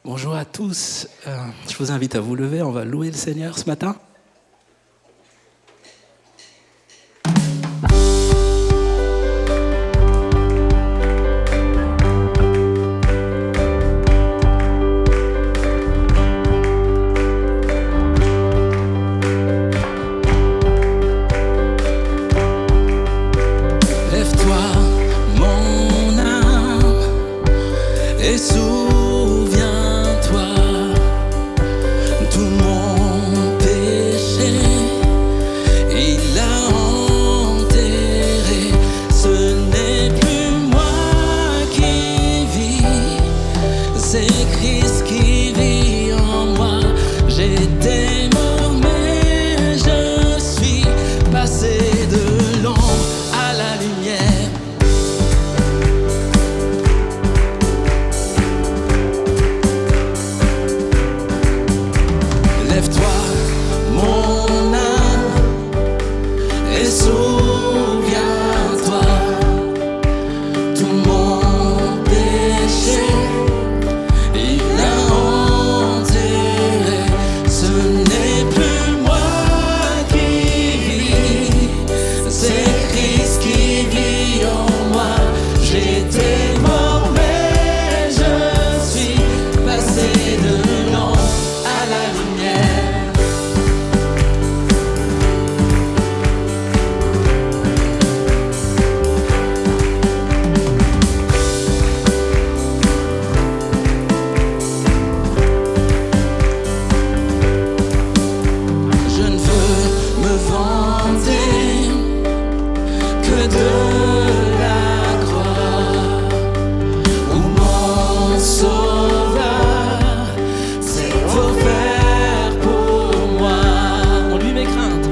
Bonjour à tous. Je vous invite à vous lever. On va louer le Seigneur ce matin. Lève-toi, mon âme, et souviens-toi, tout mon péché, il a enterré. Ce n'est plus moi qui vis, c'est Christ qui vit en moi. J'étais mort mais je suis passé de l'ombre à la lumière. Lève-toi, mon âme, et souviens-toi, tout mon péché, il a enterré. Ce n'est plus moi qui vis, c'est Christ qui vit en moi. J'étais mort mais je suis passé de l'ombre à la lumière. Je ne veux me vanter que de la croix où mon sauveur s'est offert pour moi. En lui mes craintes,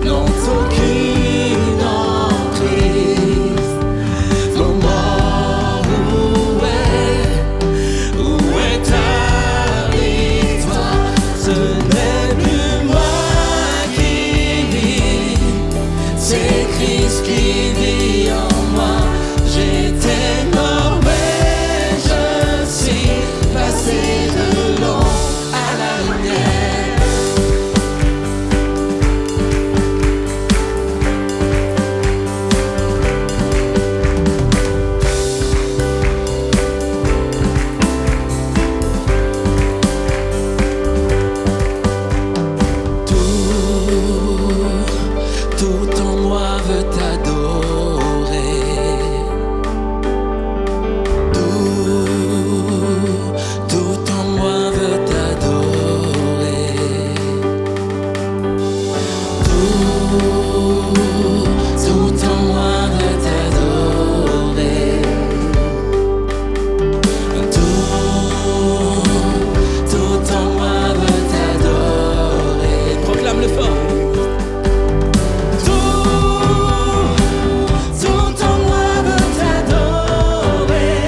n'ont aucune emprise. Non, mort, où est ta victoire? Ce n'est plus moi qui vis, c'est Christ qui vit en moi. J'étais mort mais je suis passé de l'ombre à la lumière. Tout en moi veut t'adorer. Tout en moi veut t'adorer. Tout en moi veut t'adorer. Tout en moi veut t'adorer. Proclame-le fort. Tout en moi veut t'adorer.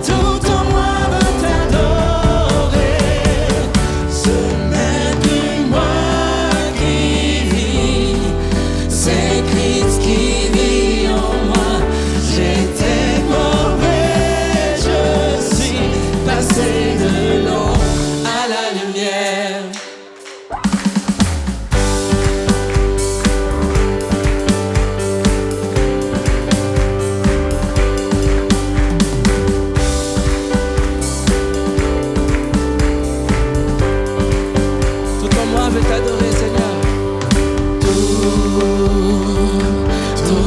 Tout en moi veut t'adorer. Ce n'est plus moi qui vis, c'est Christ qui vit en moi. J'étais mort mais je suis passé de l'ombre à la lumière. Tout en moi veut t'adorer, Seigneur. Tout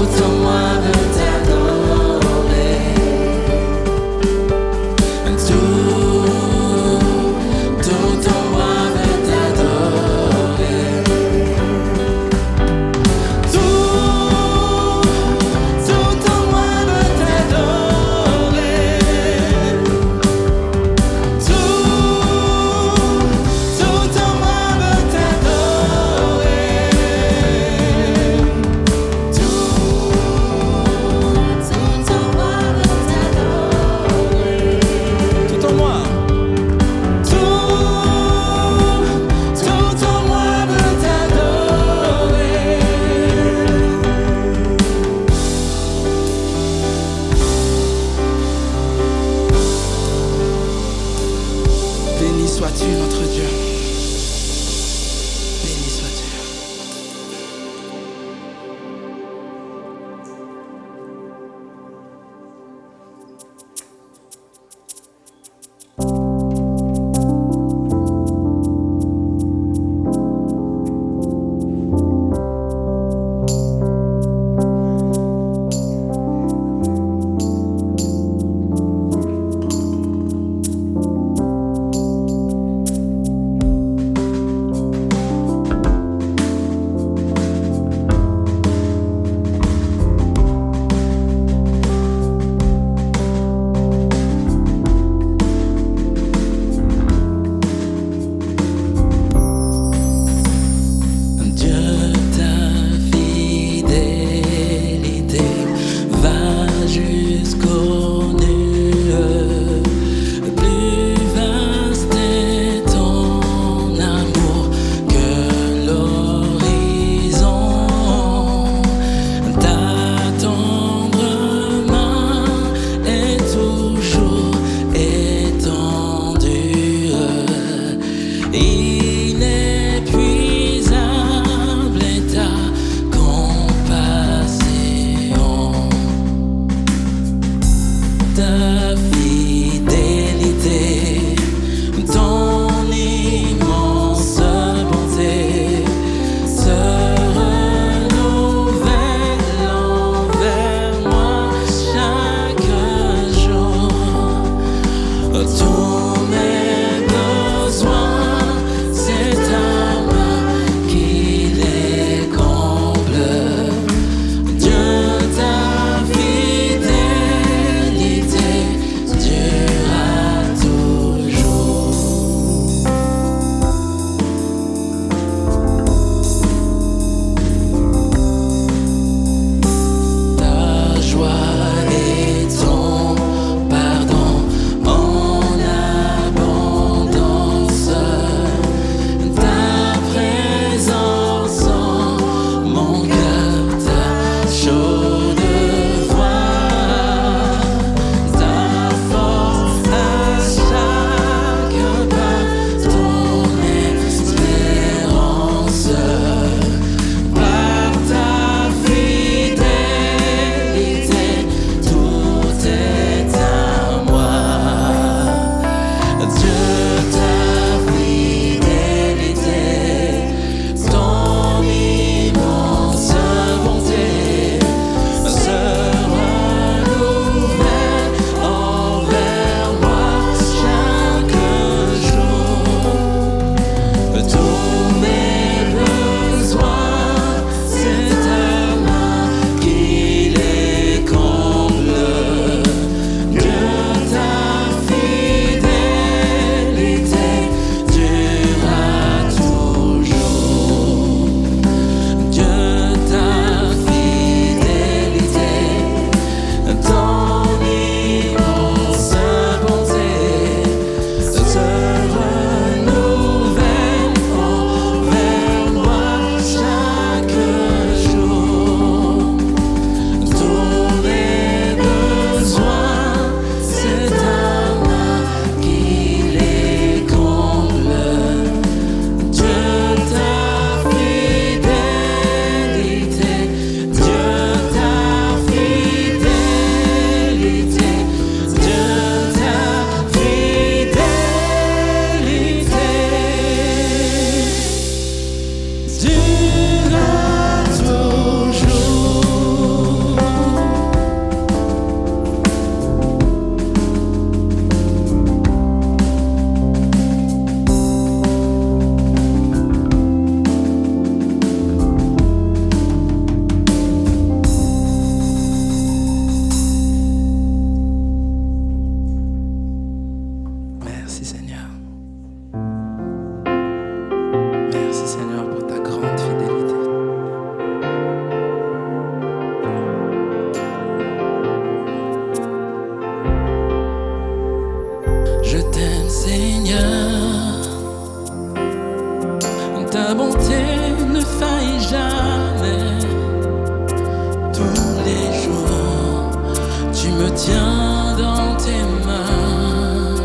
tiens dans tes mains.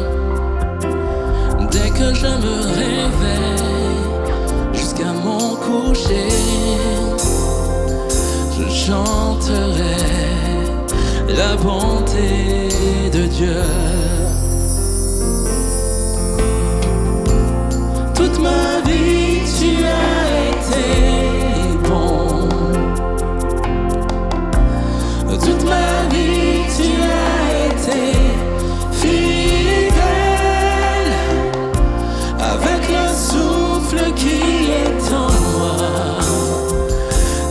Dès que je me réveille jusqu'à mon coucher, je chanterai la bonté de Dieu. Toute ma vie tu as été bon. Toute ma vie tu as été fidèle. Avec le souffle qui est en moi,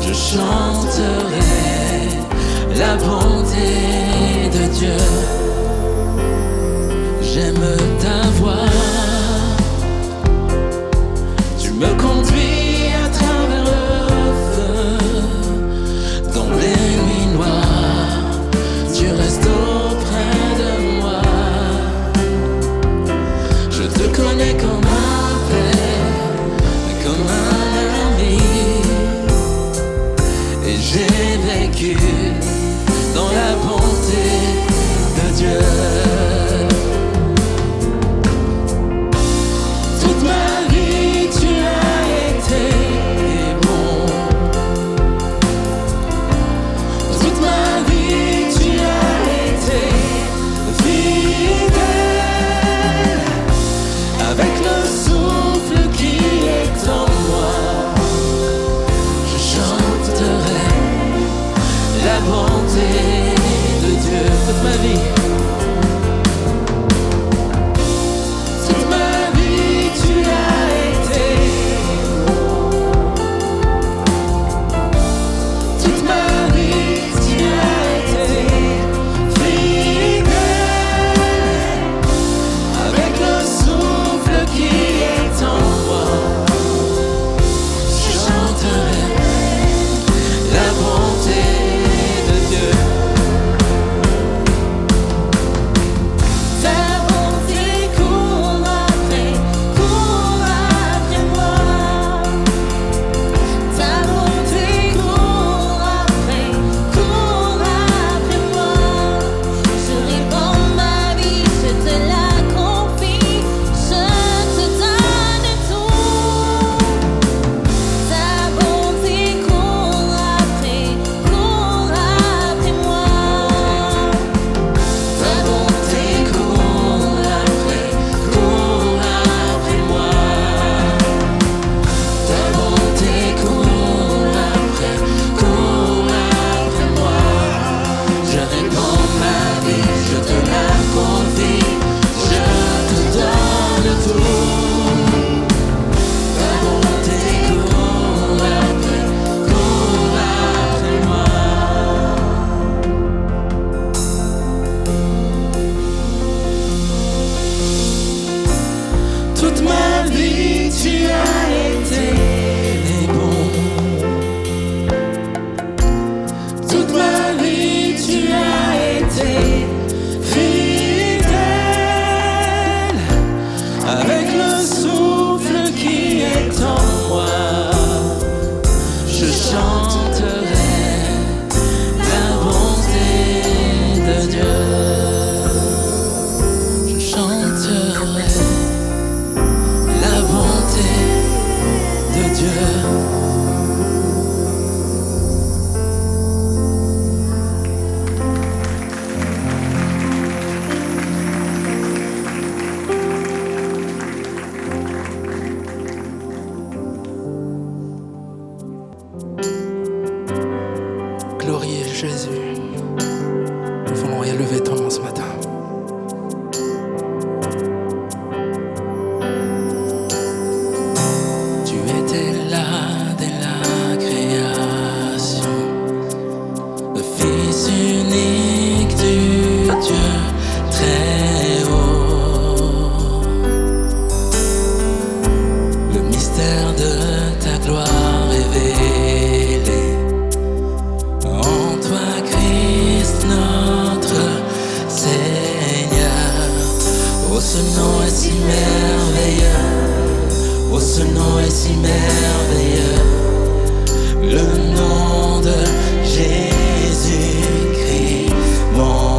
je chanterai la bonté de Dieu. J'aime ta voix. Tu me conduis à travers le feu. Dans les nuits noires, tu restes auprès de moi. Je te connais comme un père, comme un ami. Et j'ai vécu dans la bonté de Dieu. Toute ma vie tu as été bon. Toute ma vie tu as été fidèle. Avec le souffle qui est en moi, je chanterai la bonté de Dieu. Toute ma vie. Toute ma vie tu as été bon. Toute ma vie tu as été fidèle. Avec le souffle qui est en moi, je chanterai la bonté de Dieu. Ta bonté court après moi. Ta bonté court après moi. Je réponds ma vie, je te la confie, je te donne tout. Ta bonté court après moi. Ta bonté court après moi. Ta bonté court après moi. Je réponds ma vie, je te la confie, je te donne tout. Ta bonté court après moi. Toute ma vie tu as été bon. Toute ma vie tu as été fidèle. Avec le souffle qui est en moi, je chanterai la bonté de Dieu. Je chanterai la bonté de Dieu. Glorieux Jésus, nous voulons élever ton nom ce matin. Tu étais là dès la création, le Fils unique du Dieu très haut. Le mystère de ta gloire révélé en toi, Christ notre Seigneur. Oh, ce nom est si merveilleux. Oh, ce nom est si merveilleux. Le nom de Jésus-Christ, mon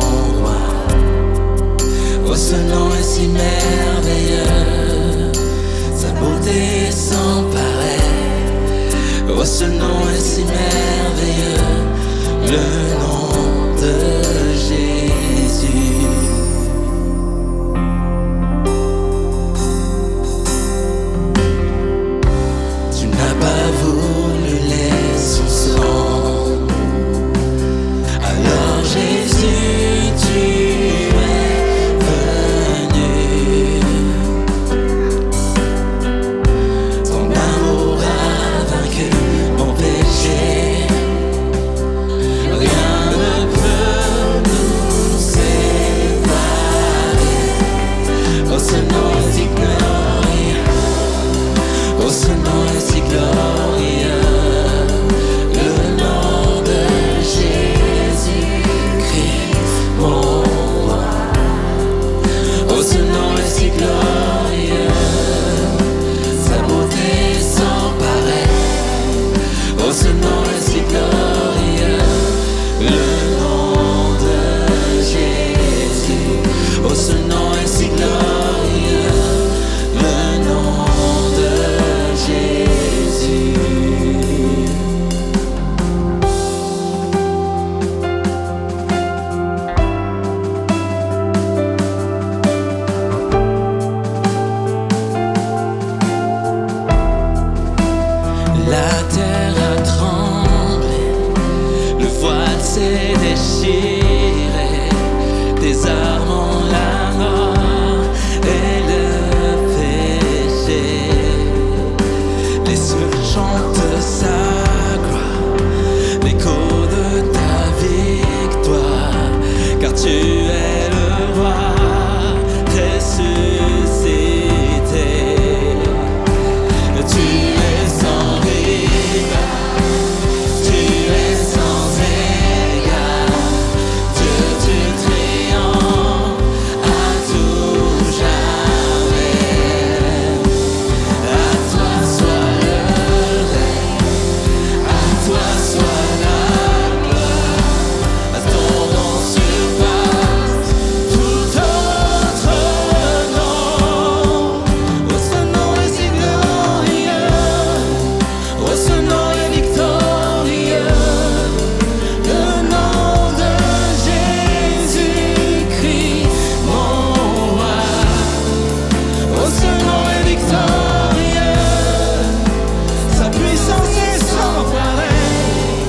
s'est déchiré, désarmant la mort et le péché. Les cieux chantent sa gloire, l'écho de ta victoire, car tu es le roi ressuscité. Tu es sans rival, tu es sans égal, Dieu du triomphe à tout jamais. À toi soit le règne, à toi soit la gloire, à ton nom surpasse tout autre nom. Oh, ce nom est si glorieux, oh, ce nom est victorieux, le nom de Jésus-Christ, mon roi. Oh, ce nom est victorieux, sa puissance est sans pareil.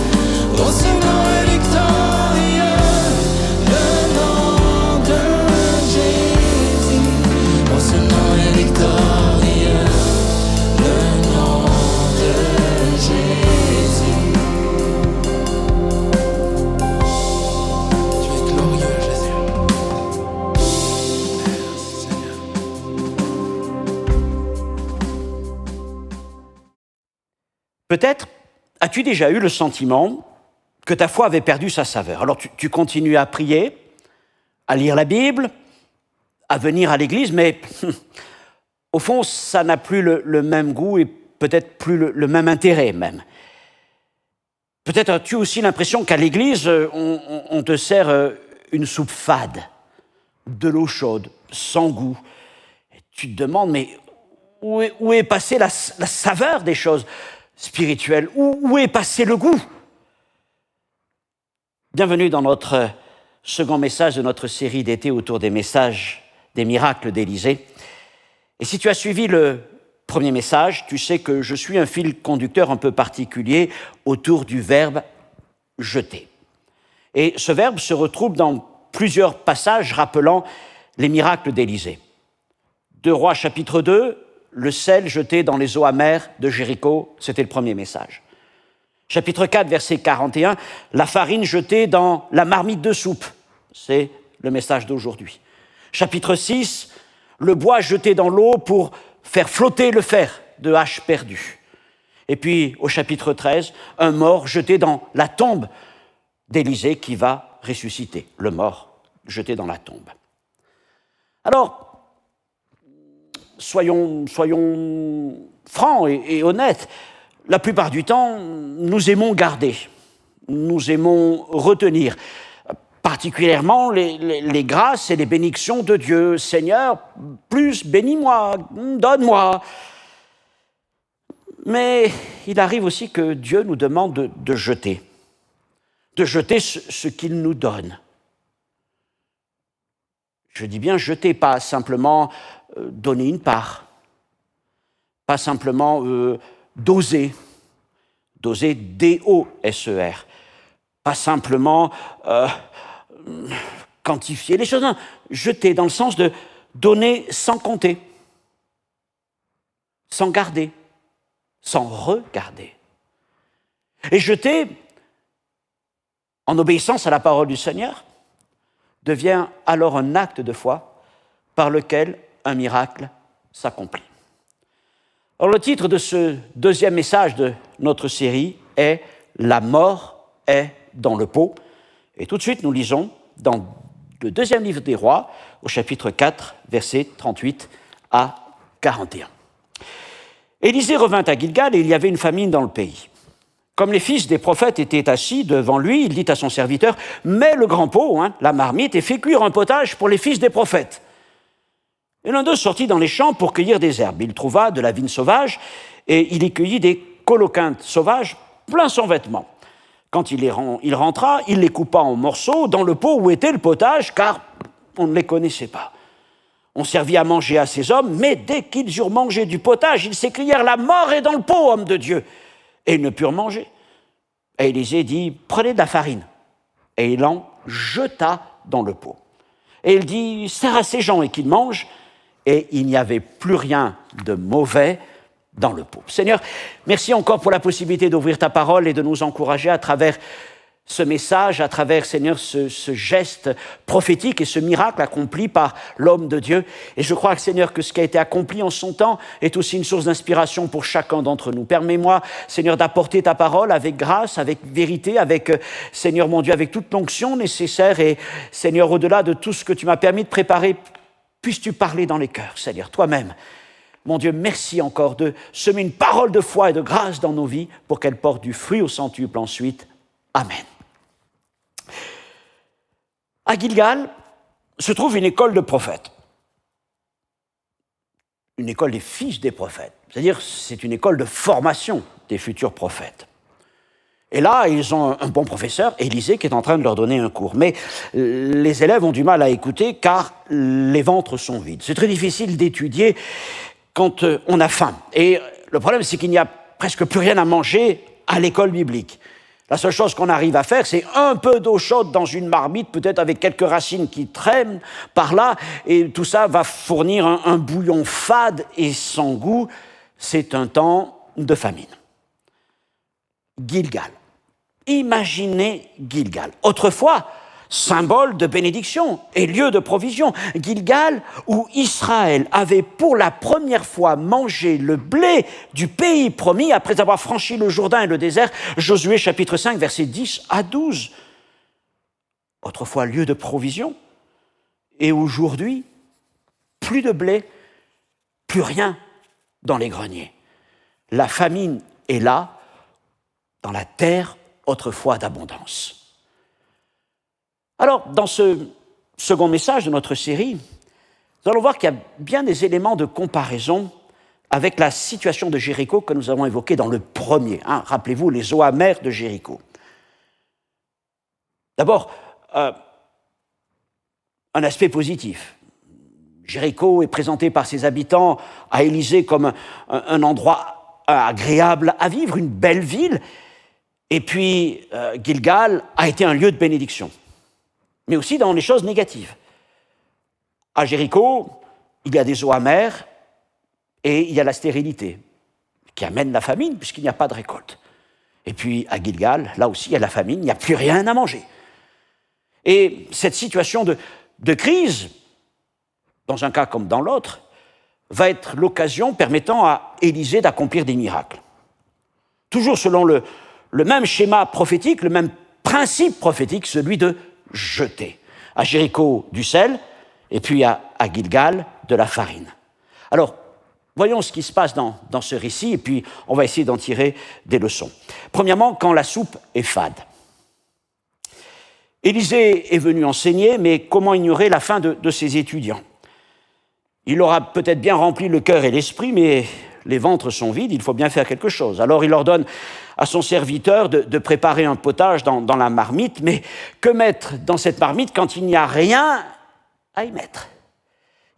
Oh, ce nom est victorieux, le nom de Jésus. Oh, ce nom est victorieux, le nom de Jésus. Tu es glorieux, Jésus. Merci, Seigneur. Peut-être as-tu déjà eu le sentiment que ta foi avait perdu sa saveur. Alors tu continues à prier, à lire la Bible, à venir à l'église, mais au fond, ça n'a plus le même goût et peut-être plus le même intérêt même. Peut-être as-tu aussi l'impression qu'à l'église, on te sert une soupe fade, de l'eau chaude, sans goût. Et tu te demandes, mais où est passée la saveur des choses spirituelles? Où est passé le goût? Bienvenue dans notre second message de notre série d'été autour des messages des miracles d'Élysée. Et si tu as suivi le premier message, tu sais que je suis un fil conducteur un peu particulier autour du verbe « jeter ». Et ce verbe se retrouve dans plusieurs passages rappelant les miracles d'Élysée. 2 Rois chapitre 2, le sel jeté dans les eaux amères de Jéricho, c'était le premier message. Chapitre 4, verset 41, la farine jetée dans la marmite de soupe, c'est le message d'aujourd'hui. Chapitre 6, le bois jeté dans l'eau pour faire flotter le fer de hache perdue. Et puis au chapitre 13, un mort jeté dans la tombe d'Élysée qui va ressusciter, le mort jeté dans la tombe. Alors, soyons francs et honnêtes. La plupart du temps, nous aimons garder, nous aimons retenir, particulièrement les grâces et les bénédictions de Dieu. Seigneur, plus bénis-moi, donne-moi. Mais il arrive aussi que Dieu nous demande de jeter ce qu'il nous donne. Je dis bien jeter, pas simplement donner une part, pas simplement doser, D-O-S-E-R, pas simplement quantifier les choses, non, jeter dans le sens de donner sans compter, sans garder, sans regarder. Et jeter, en obéissance à la parole du Seigneur, devient alors un acte de foi par lequel un miracle s'accomplit. Alors le titre de ce deuxième message de notre série est « La mort est dans le pot ». Et tout de suite, nous lisons dans le deuxième livre des Rois, au chapitre 4, versets 38 à 41. Élisée revint à Gilgal et il y avait une famine dans le pays. Comme les fils des prophètes étaient assis devant lui, il dit à son serviteur « Mets le grand pot, la marmite, et fais cuire un potage pour les fils des prophètes. » Et l'un d'eux sortit dans les champs pour cueillir des herbes. Il trouva de la vigne sauvage et il y cueillit des coloquintes sauvages plein son vêtement. Quand il rentra, il les coupa en morceaux dans le pot où était le potage, car on ne les connaissait pas. On servit à manger à ces hommes, mais dès qu'ils eurent mangé du potage, ils s'écrièrent « La mort est dans le pot, homme de Dieu !» Et ils ne purent manger. Et Élisée dit « Prenez de la farine et il en jeta dans le pot. Et il dit, sers à ces gens et qu'ils mangent, et il n'y avait plus rien de mauvais dans le pot. Seigneur, merci encore pour la possibilité d'ouvrir ta parole et de nous encourager à travers ce message, à travers, Seigneur, ce geste prophétique et ce miracle accompli par l'homme de Dieu. Et je crois, Seigneur, que ce qui a été accompli en son temps est aussi une source d'inspiration pour chacun d'entre nous. Permets-moi, Seigneur, d'apporter ta parole avec grâce, avec vérité, avec, Seigneur mon Dieu, avec toute l'onction nécessaire. Et, Seigneur, au-delà de tout ce que tu m'as permis de préparer, puisses-tu parler dans les cœurs, Seigneur, toi-même. Mon Dieu, merci encore de semer une parole de foi et de grâce dans nos vies pour qu'elle porte du fruit au centuple ensuite. Amen. À Gilgal se trouve une école de prophètes, une école des fils des prophètes, c'est-à-dire c'est une école de formation des futurs prophètes. Et là, ils ont un bon professeur, Élisée, qui est en train de leur donner un cours. Mais les élèves ont du mal à écouter car les ventres sont vides. C'est très difficile d'étudier quand on a faim. Et le problème, c'est qu'il n'y a presque plus rien à manger à l'école biblique. La seule chose qu'on arrive à faire, c'est un peu d'eau chaude dans une marmite, peut-être avec quelques racines qui traînent par là, et tout ça va fournir un bouillon fade et sans goût. C'est un temps de famine. Gilgal. Imaginez Gilgal. Autrefois, symbole de bénédiction et lieu de provision. Gilgal, où Israël avait pour la première fois mangé le blé du pays promis après avoir franchi le Jourdain et le désert. Josué chapitre 5, versets 10 à 12. Autrefois lieu de provision. Et aujourd'hui, plus de blé, plus rien dans les greniers. La famine est là, dans la terre autrefois d'abondance. Alors, dans ce second message de notre série, nous allons voir qu'il y a bien des éléments de comparaison avec la situation de Jéricho que nous avons évoquée dans le premier. Rappelez-vous, les eaux amères de Jéricho. D'abord, un aspect positif. Jéricho est présenté par ses habitants à Élisée comme un endroit agréable à vivre, une belle ville. Et puis, Gilgal a été un lieu de bénédiction. Mais aussi dans les choses négatives. À Jéricho, il y a des eaux amères et il y a la stérilité qui amène la famine puisqu'il n'y a pas de récolte. Et puis à Gilgal, là aussi, il y a la famine, il n'y a plus rien à manger. Et cette situation de crise, dans un cas comme dans l'autre, va être l'occasion permettant à Élisée d'accomplir des miracles. Toujours selon le même schéma prophétique, le même principe prophétique, celui de jeter. À Jéricho, du sel, et puis à Gilgal, de la farine. Alors, voyons ce qui se passe dans ce récit, et puis on va essayer d'en tirer des leçons. Premièrement, quand la soupe est fade. Élisée est venu enseigner, mais comment ignorer la faim de ses étudiants? Il aura peut-être bien rempli le cœur et l'esprit, mais les ventres sont vides, il faut bien faire quelque chose. Alors il ordonne à son serviteur de préparer un potage dans la marmite, mais que mettre dans cette marmite quand il n'y a rien à y mettre?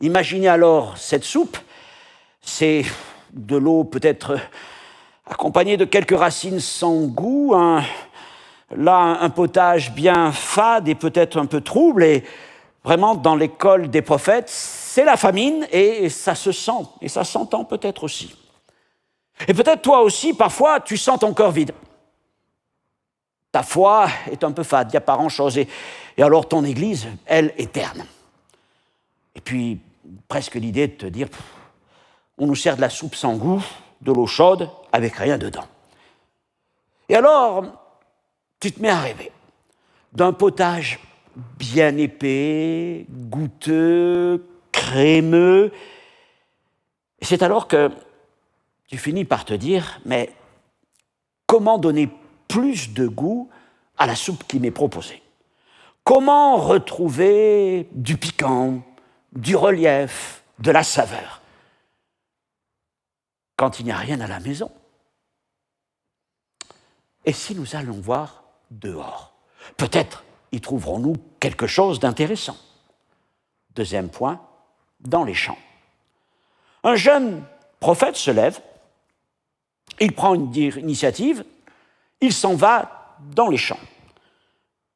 Imaginez alors cette soupe, c'est de l'eau peut-être accompagnée de quelques racines sans goût, un potage bien fade et peut-être un peu trouble, et vraiment dans l'école des prophètes, c'est la famine et ça se sent, et ça s'entend peut-être aussi. Et peut-être toi aussi, parfois, tu sens ton cœur vide. Ta foi est un peu fade, il n'y a pas grand-chose, et alors ton église, elle, est terne. Et puis, presque l'idée de te dire, on nous sert de la soupe sans goût, de l'eau chaude, avec rien dedans. Et alors, tu te mets à rêver d'un potage bien épais, goûteux, crémeux. Et c'est alors que tu finis par te dire, mais comment donner plus de goût à la soupe qui m'est proposée? Comment retrouver du piquant, du relief, de la saveur, quand il n'y a rien à la maison? Et si nous allons voir dehors? Peut-être y trouverons-nous quelque chose d'intéressant. Deuxième point, dans les champs. Un jeune prophète se lève, il prend une initiative, il s'en va dans les champs.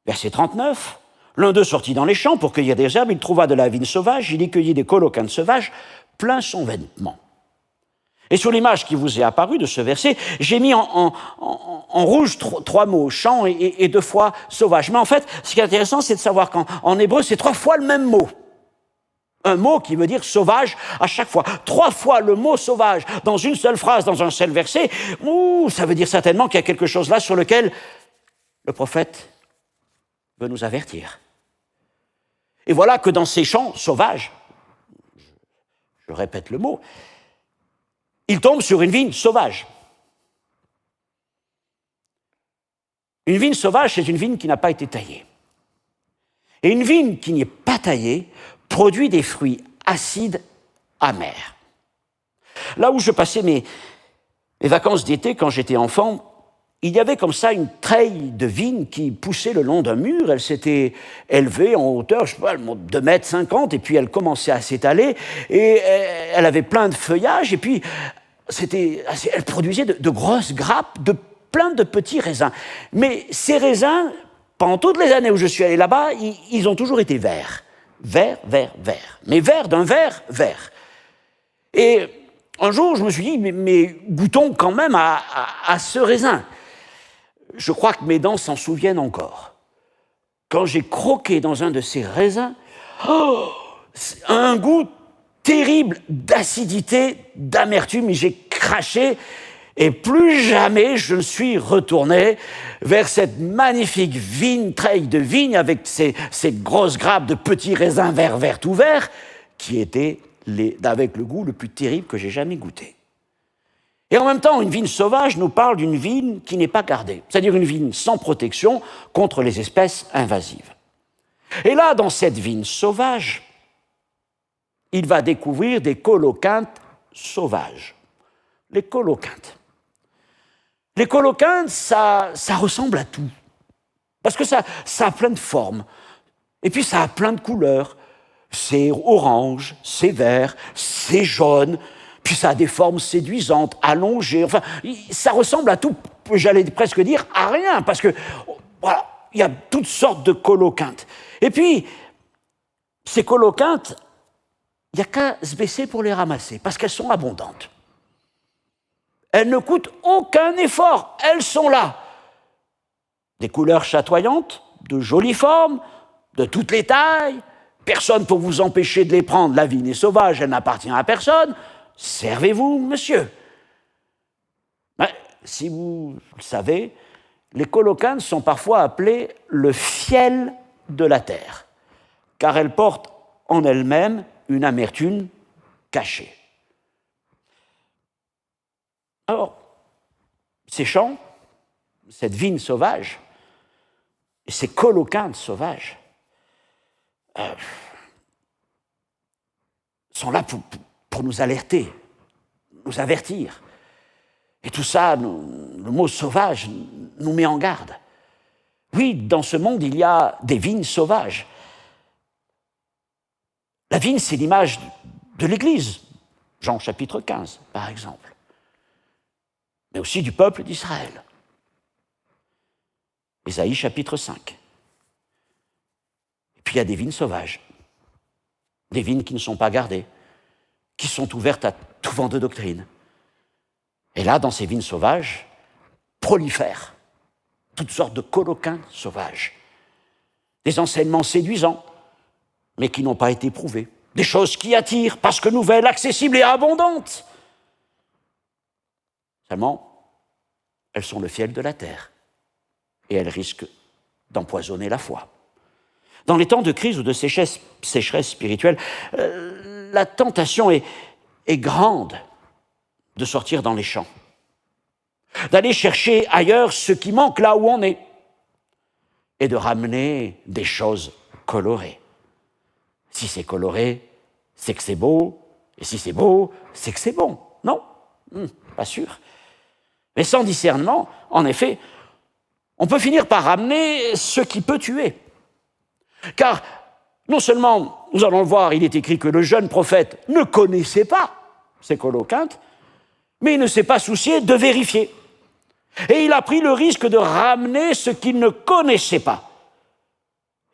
Verset 39, l'un d'eux sortit dans les champs pour cueillir des herbes, il trouva de la vigne sauvage, il y cueillit des colocyntes sauvages, plein son vêtement. Et sur l'image qui vous est apparue de ce verset, j'ai mis en rouge trois mots, champ et 2 fois sauvage. Mais en fait, ce qui est intéressant, c'est de savoir qu'en hébreu, c'est 3 fois le même mot. Un mot qui veut dire sauvage à chaque fois. 3 fois le mot sauvage dans une seule phrase, dans un seul verset, ça veut dire certainement qu'il y a quelque chose là sur lequel le prophète veut nous avertir. Et voilà que dans ces champs sauvages, je répète le mot, il tombe sur une vigne sauvage. Une vigne sauvage, c'est une vigne qui n'a pas été taillée. Et une vigne qui n'est pas taillée produit des fruits acides, amers. Là où je passais mes vacances d'été quand j'étais enfant, il y avait comme ça une treille de vigne qui poussait le long d'un mur. Elle s'était élevée en hauteur, je sais pas, 2,50 m, et puis elle commençait à s'étaler, et elle avait plein de feuillage, et puis elle produisait de grosses grappes, de plein de petits raisins. Mais ces raisins, pendant toutes les années où je suis allé là-bas, ils ont toujours été verts. Vert. Mais vert d'un vert vert. Et un jour, je me suis dit, mais goûtons quand même à ce raisin. Je crois que mes dents s'en souviennent encore. Quand j'ai croqué dans un de ces raisins, un goût terrible d'acidité, d'amertume, et j'ai craché, et plus jamais je ne suis retourné vers cette magnifique treille de vigne avec ces grosses grappes de petits raisins verts tout verts, qui étaient avec le goût le plus terrible que j'ai jamais goûté. Et en même temps, une vigne sauvage nous parle d'une vigne qui n'est pas gardée, c'est-à-dire une vigne sans protection contre les espèces invasives. Et là, dans cette vigne sauvage, il va découvrir des colocyntes sauvages. Les colocyntes. Les colocyntes, ça ressemble à tout. Parce que ça a plein de formes. Et puis ça a plein de couleurs. C'est orange, c'est vert, c'est jaune. Puis ça a des formes séduisantes, allongées. Enfin, ça ressemble à tout, j'allais presque dire, à rien. Parce que, voilà, il y a toutes sortes de colocyntes. Et puis, ces colocyntes, il n'y a qu'à se baisser pour les ramasser, parce qu'elles sont abondantes. Elles ne coûtent aucun effort, elles sont là. Des couleurs chatoyantes, de jolies formes, de toutes les tailles, personne pour vous empêcher de les prendre. La vigne est sauvage, elle n'appartient à personne. Servez-vous, monsieur. Mais, si vous le savez, les colocyntes sont parfois appelés le fiel de la terre, car elles portent en elles-mêmes une amertume cachée. Alors, ces champs, cette vigne sauvage, et ces colocyntes sauvages sont là pour nous alerter, nous avertir. Et tout ça, le mot sauvage nous met en garde. Oui, dans ce monde, il y a des vignes sauvages. La vigne, c'est l'image de l'Église, Jean chapitre 15, par exemple, mais aussi du peuple d'Israël. Ésaïe chapitre 5. Et puis il y a des vignes sauvages, des vignes qui ne sont pas gardées, qui sont ouvertes à tout vent de doctrine. Et là, dans ces vignes sauvages, prolifèrent toutes sortes de colocyntes sauvages, des enseignements séduisants, mais qui n'ont pas été prouvés, des choses qui attirent, parce que nouvelles, accessibles et abondantes. Seulement, elles sont le fiel de la terre, et elles risquent d'empoisonner la foi. Dans les temps de crise ou de sécheresse spirituelle, la tentation est grande de sortir dans les champs, d'aller chercher ailleurs ce qui manque là où on est, et de ramener des choses colorées. Si c'est coloré, c'est que c'est beau, et si c'est beau, c'est que c'est bon. Non, pas sûr. Mais sans discernement, en effet, on peut finir par ramener ce qui peut tuer. Car non seulement, nous allons le voir, il est écrit que le jeune prophète ne connaissait pas ces colocyntes, mais il ne s'est pas soucié de vérifier. Et il a pris le risque de ramener ce qu'il ne connaissait pas.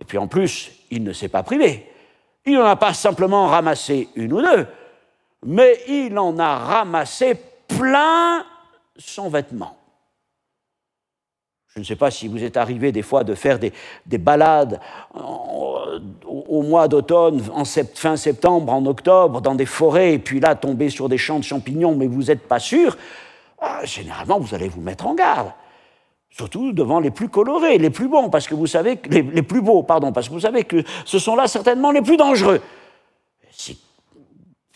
puis en plus, il ne s'est pas privé. Il n'en a pas simplement ramassé une ou deux, mais il en a ramassé plein son vêtement. Je ne sais pas si vous êtes arrivé des fois de faire des balades au mois d'automne, fin septembre, en octobre, dans des forêts, et puis là, tomber sur des champs de champignons, mais vous n'êtes pas sûr. Généralement, vous allez vous mettre en garde. Surtout devant les plus colorés, les plus bons, parce que vous savez que les plus beaux, pardon, parce que vous savez que ce sont là certainement les plus dangereux. Si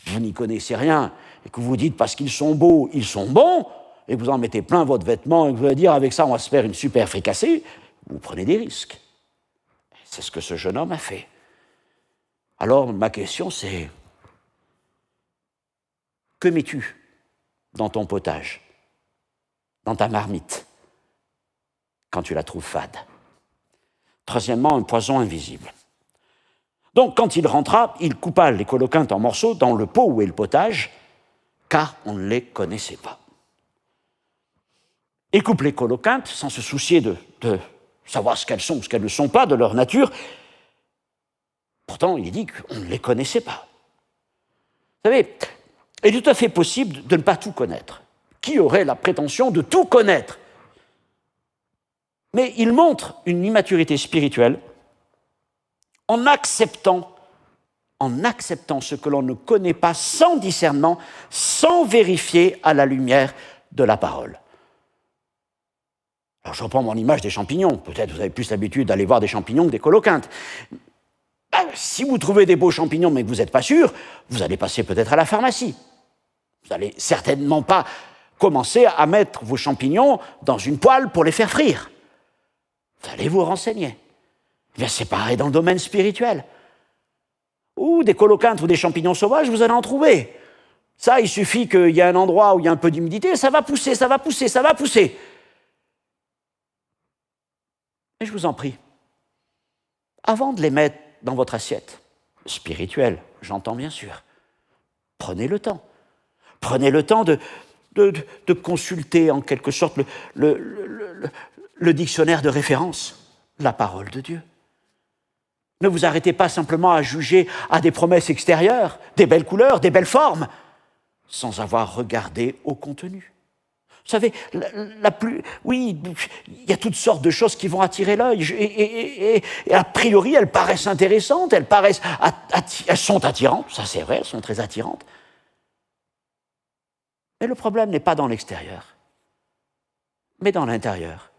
vous n'y connaissez rien et que vous dites parce qu'ils sont beaux, ils sont bons, et que vous en mettez plein votre vêtement et que vous allez dire avec ça on va se faire une super fricassée, vous prenez des risques. C'est ce que ce jeune homme a fait. Alors ma question c'est, que mets-tu dans ton potage, dans ta marmite, quand tu la trouves fade? Troisièmement, un poison invisible. Donc quand il rentra, il coupa les colocyntes en morceaux dans le pot où est le potage, car on ne les connaissait pas. Il coupe les colocyntes sans se soucier de savoir ce qu'elles sont ou ce qu'elles ne sont pas de leur nature. Pourtant, il dit qu'on ne les connaissait pas. Vous savez, il est tout à fait possible de ne pas tout connaître. Qui aurait la prétention de tout connaître? Mais il montre une immaturité spirituelle en acceptant ce que l'on ne connaît pas sans discernement, sans vérifier à la lumière de la parole. Alors je reprends mon image des champignons. Peut-être vous avez plus l'habitude d'aller voir des champignons que des colocyntes. Si vous trouvez des beaux champignons mais que vous n'êtes pas sûr, vous allez passer peut-être à la pharmacie. Vous n'allez certainement pas commencer à mettre vos champignons dans une poêle pour les faire frire. Vous allez vous renseigner. Bien, c'est pareil dans le domaine spirituel. Ou des colocyntes ou des champignons sauvages, vous allez en trouver. Ça, il suffit qu'il y ait un endroit où il y a un peu d'humidité, ça va pousser, ça va pousser, ça va pousser. Mais je vous en prie, avant de les mettre dans votre assiette, spirituelle, j'entends bien sûr, prenez le temps. Prenez le temps de consulter en quelque sorte le dictionnaire de référence, la parole de Dieu. Ne vous arrêtez pas simplement à juger à des promesses extérieures, des belles couleurs, des belles formes, sans avoir regardé au contenu. Vous savez, oui, il y a toutes sortes de choses qui vont attirer l'œil, et a priori, elles paraissent intéressantes, elles sont attirantes, ça c'est vrai, elles sont très attirantes. Mais le problème n'est pas dans l'extérieur, mais dans l'intérieur.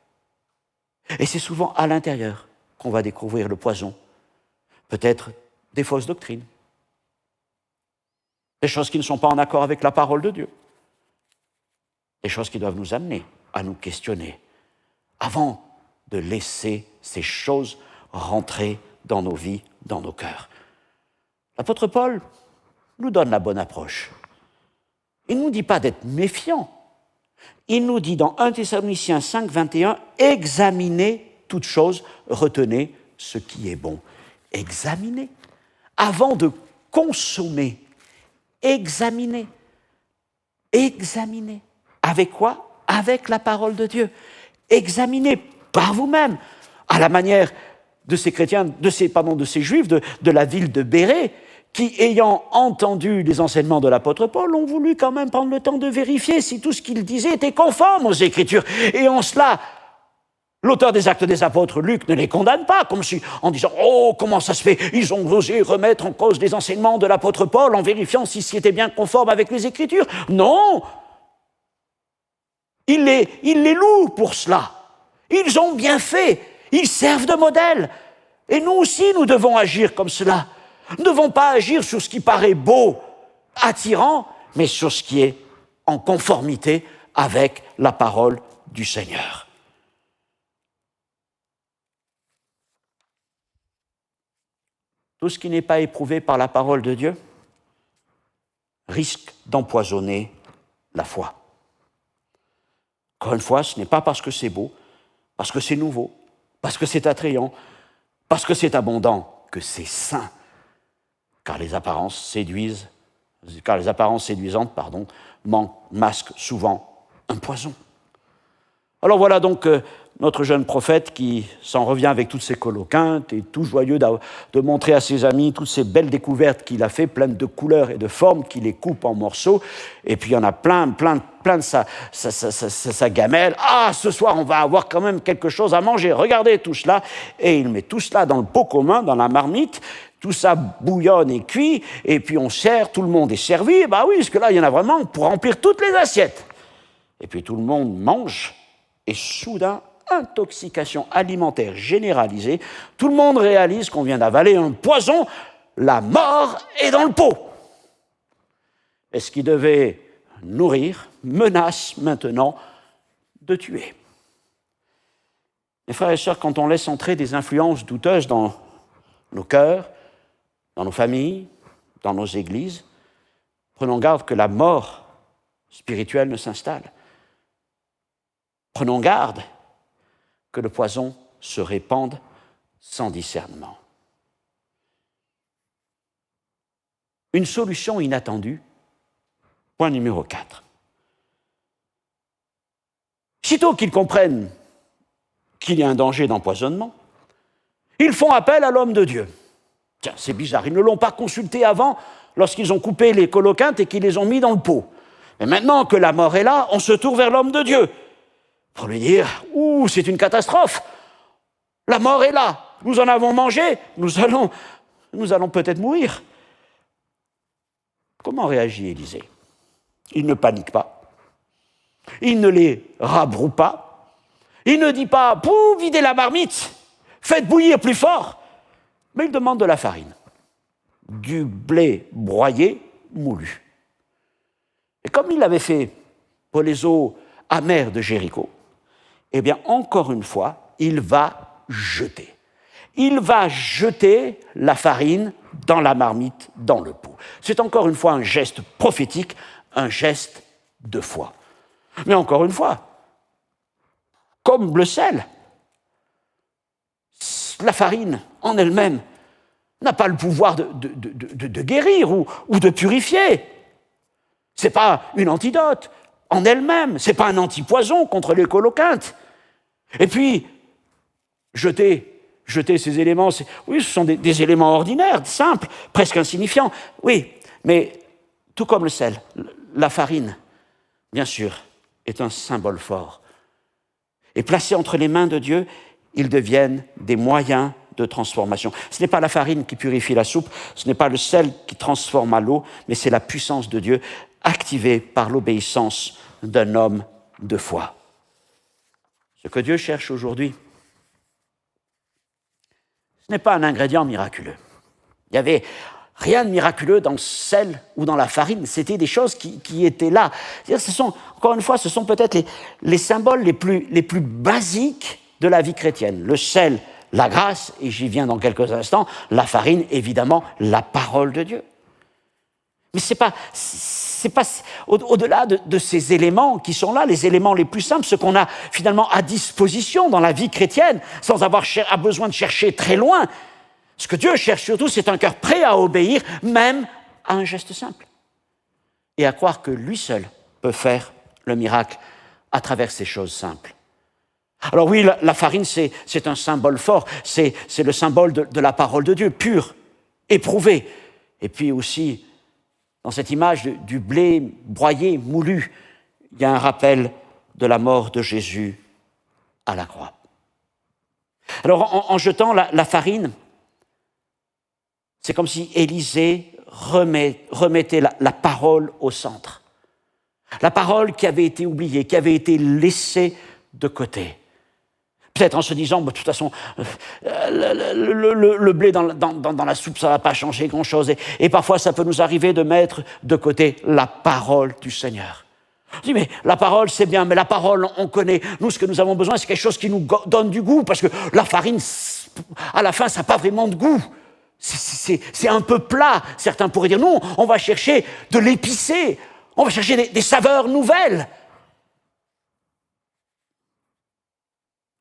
Et c'est souvent à l'intérieur qu'on va découvrir le poison, peut-être des fausses doctrines, des choses qui ne sont pas en accord avec la parole de Dieu, des choses qui doivent nous amener à nous questionner avant de laisser ces choses rentrer dans nos vies, dans nos cœurs. L'apôtre Paul nous donne la bonne approche. Il ne nous dit pas d'être méfiants. Il nous dit dans 1 Thessaloniciens 5, 21, « Examinez toutes choses, retenez ce qui est bon. » Examinez. Avant de consommer, examinez. Examinez. Avec quoi? Avec la parole de Dieu. Examinez par vous-même, à la manière de ces chrétiens, de ces juifs de la ville de Bérée, qui, ayant entendu les enseignements de l'apôtre Paul, ont voulu quand même prendre le temps de vérifier si tout ce qu'il disait était conforme aux Écritures. Et en cela, l'auteur des Actes des Apôtres, Luc, ne les condamne pas, en disant « Oh, comment ça se fait? Ils ont osé remettre en cause les enseignements de l'apôtre Paul en vérifiant si c'était bien conforme avec les Écritures. » Non! Il les loue pour cela. Ils ont bien fait. Ils servent de modèle. Et nous aussi, nous devons agir comme cela. Nous ne devons pas agir sur ce qui paraît beau, attirant, mais sur ce qui est en conformité avec la parole du Seigneur. Tout ce qui n'est pas éprouvé par la parole de Dieu risque d'empoisonner la foi. Encore une fois, ce n'est pas parce que c'est beau, parce que c'est nouveau, parce que c'est attrayant, parce que c'est abondant, que c'est sain. Car les apparences séduisantes, masquent souvent un poison. Alors voilà donc notre jeune prophète qui s'en revient avec toutes ses coloquintes et tout joyeux de montrer à ses amis toutes ces belles découvertes qu'il a fait, pleines de couleurs et de formes, qu'il les coupe en morceaux. Et puis il y en a plein de sa gamelle. Ah, ce soir, on va avoir quand même quelque chose à manger. Regardez tout cela. Et il met tout cela dans le pot commun, dans la marmite. Tout ça bouillonne et cuit. Et puis on sert, tout le monde est servi. Bah oui, parce que là, il y en a vraiment pour remplir toutes les assiettes. Et puis tout le monde mange. Et soudain, intoxication alimentaire généralisée. Tout le monde réalise qu'on vient d'avaler un poison. La mort est dans le pot. Et ce qui devait nourrir menace maintenant de tuer. Mes frères et sœurs, quand on laisse entrer des influences douteuses dans nos cœurs, dans nos familles, dans nos églises, prenons garde que la mort spirituelle ne s'installe. Prenons garde que le poison se répande sans discernement. Une solution inattendue, point numéro 4. Sitôt qu'ils comprennent qu'il y a un danger d'empoisonnement, ils font appel à l'homme de Dieu. Tiens, c'est bizarre, ils ne l'ont pas consulté avant lorsqu'ils ont coupé les coloquintes et qu'ils les ont mis dans le pot. Mais maintenant que la mort est là, on se tourne vers l'homme de Dieu pour lui dire « Ouh, c'est une catastrophe, la mort est là, nous en avons mangé, nous allons peut-être mourir. » Comment réagit Élisée? Il ne panique pas, il ne les rabroue pas, il ne dit pas « Pouh, videz la marmite, faites bouillir plus fort », mais il demande de la farine, du blé broyé moulu. Et comme il l'avait fait pour les eaux amères de Jéricho, eh bien, encore une fois, il va jeter. Il va jeter la farine dans la marmite, dans le pot. C'est encore une fois un geste prophétique, un geste de foi. Mais encore une fois, comme le sel, la farine en elle-même n'a pas le pouvoir de guérir ou de purifier. Ce n'est pas une antidote en elle-même, ce n'est pas un antipoison contre les coloquintes. Et puis, jeter ces éléments, oui, ce sont des éléments ordinaires, simples, presque insignifiants, oui, mais tout comme le sel, la farine, bien sûr, est un symbole fort. Et placés entre les mains de Dieu, ils deviennent des moyens de transformation. Ce n'est pas la farine qui purifie la soupe, ce n'est pas le sel qui transforme à l'eau, mais c'est la puissance de Dieu activée par l'obéissance d'un homme de foi. Ce que Dieu cherche aujourd'hui, ce n'est pas un ingrédient miraculeux. Il n'y avait rien de miraculeux dans le sel ou dans la farine, c'était des choses qui étaient là. Encore une fois, ce sont peut-être les symboles les plus basiques de la vie chrétienne. Le sel, la grâce, et j'y viens dans quelques instants, la farine, évidemment, la parole de Dieu. Mais c'est pas au-delà de ces éléments qui sont là, les éléments les plus simples, ce qu'on a finalement à disposition dans la vie chrétienne, sans avoir besoin de chercher très loin. Ce que Dieu cherche surtout, c'est un cœur prêt à obéir, même à un geste simple. Et à croire que lui seul peut faire le miracle à travers ces choses simples. Alors oui, la farine, c'est un symbole fort, c'est le symbole de la parole de Dieu, pure, éprouvée. Et puis aussi, dans cette image du blé broyé, moulu, il y a un rappel de la mort de Jésus à la croix. Alors, en jetant la farine, c'est comme si Élisée remettait la parole au centre. La parole qui avait été oubliée, qui avait été laissée de côté. Peut-être en se disant, de toute façon, le blé dans la soupe, ça ne va pas changer grand-chose. Et parfois, ça peut nous arriver de mettre de côté la parole du Seigneur. Je dis, mais la parole, c'est bien, mais la parole, on connaît. Nous, ce que nous avons besoin, c'est quelque chose qui nous donne du goût, parce que la farine, à la fin, ça n'a pas vraiment de goût. C'est un peu plat. Certains pourraient dire, non, on va chercher de l'épicé. On va chercher des saveurs nouvelles.